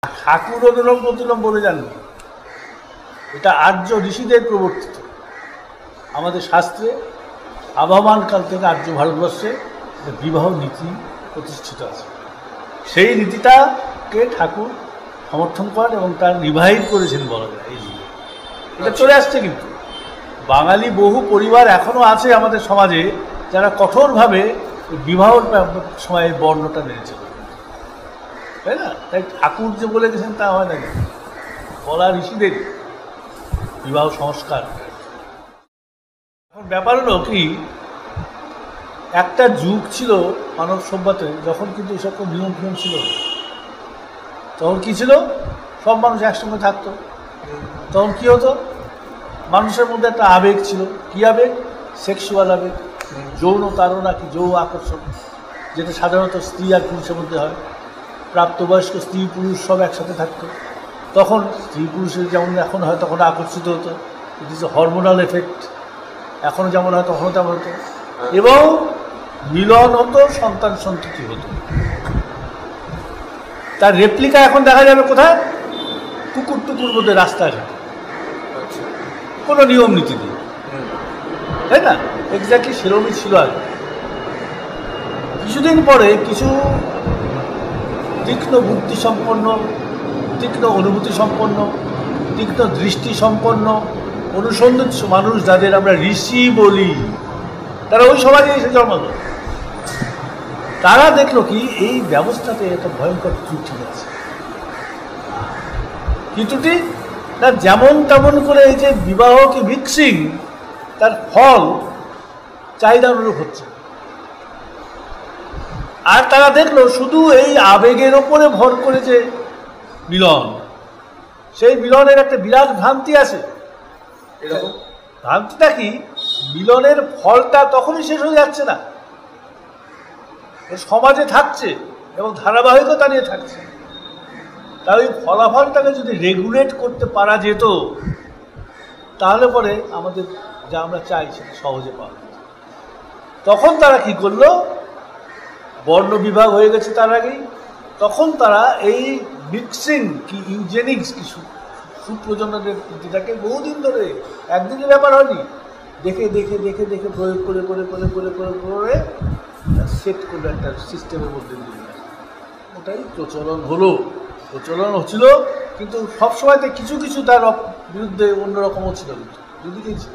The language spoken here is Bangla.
ঠাকুর অনুলোম প্রতিলোম বলে জানবে, এটা আর্য ঋষিদের প্রবর্তিত। আমাদের শাস্ত্রে আবহমান কাল থেকে আর্য ভারতবর্ষে বিবাহ নীতি প্রতিষ্ঠিত আছে। সেই নীতিটাকে ঠাকুর সমর্থন করেন এবং তার রিভাইভ করেছেন বলা যায়। এই যুগে এটা চলে আসছে, কিন্তু বাঙালি বহু পরিবার এখনও আছে আমাদের সমাজে যারা কঠোরভাবে বিবাহর সময় বর্ণটা মেনেছে, তাই না? তাই ঠাকুর যে বলে গেছেন তা হয় না, বলা ঋষিদের বিবাহ সংস্কার। এখন ব্যাপার হলো কি, একটা যুগ ছিল মানব সভ্যতায় যখন কিন্তু এসব নিয়ম ফিয়ম ছিল। তখন কি ছিল, সব মানুষ একসঙ্গে থাকতো। তখন কি হতো, মানুষের মধ্যে একটা আবেগ ছিল। কি আবেগ? সেক্সুয়াল আবেগ, যৌন তাড়না কি যৌন আকর্ষণ, যেটা সাধারণত স্ত্রী আর পুরুষের মধ্যে হয়। প্রাপ্তবয়স্ক স্ত্রী পুরুষ সব একসাথে থাকতো। তখন স্ত্রী পুরুষের যেমন এখন হয় তখন আকর্ষিত হতো। It is a hormonal effect. এখনও যেমন হয় তখনও তেমন হতো, এবং মিলন হতো, সন্তান সন্ততি হতো। তার রেপ্লিকা এখন দেখা যাবে কোথায়? কুকুর টুকুর মধ্যে রাস্তাঘাটে, কোনো নিয়ম নীতি নেই, তাই না? এক্স্যাক্টলি সেরকমই ছিল আগে। কিছুদিন পরে কিছু তীক্ষ্ণ বুদ্ধি সম্পন্ন, তীক্ষ্ণ অনুভূতি সম্পন্ন, তীক্ষ্ণ দৃষ্টি সম্পন্ন অনুসন্ধান মানুষ, যাদের আমরা ঋষি বলি, তারা ওই সমাজে এসে জন্মালো। তারা দেখলো কি এই ব্যবস্থাতে একটা ভয়ঙ্কর ত্রুটি আছে। কি ত্রুটি? না, যেমন তেমন করে এই যে বিবাহ কি মিক্সিং, তার ফল চাহিদা অনুরূপ হচ্ছে। আর তারা দেখলো শুধু এই আবেগের ওপরে ভর করে যে মিলন, সেই মিলনের একটা বিরাট ভ্রান্তি আছে। এরকম ভ্রান্তিটা কি, মিলনের ফলটা তখনই শেষ হয়ে যাচ্ছে না, সমাজে থাকছে এবং ধারাবাহিকতা নিয়ে থাকছে। তাই ওই ফলাফলটাকে যদি রেগুলেট করতে পারা যেত, তাহলে পরে আমাদের যা আমরা চাই সেটা সহজে পাওয়া যেত। তখন তারা কি করলো, বর্ণ বিভাগ হয়ে গেছে তার আগেই, তখন তারা এই মিক্সিং কি ইউজেনিক্স কি সুপ্রজননের যেটাকে বহুদিন ধরে, একদিনের ব্যাপার হয়নি, দেখে দেখে দেখে দেখে প্রয়োগ করে করে করে করে করে করে সেট করলো একটা সিস্টেমের মধ্যে দিয়ে, ওটাই প্রচলন হলো। প্রচলন হচ্ছিল, কিন্তু সবসময়তে কিছু কিছু তার বিরুদ্ধে অন্যরকমও ছিল, কিন্তু দুদিকেই ছিল।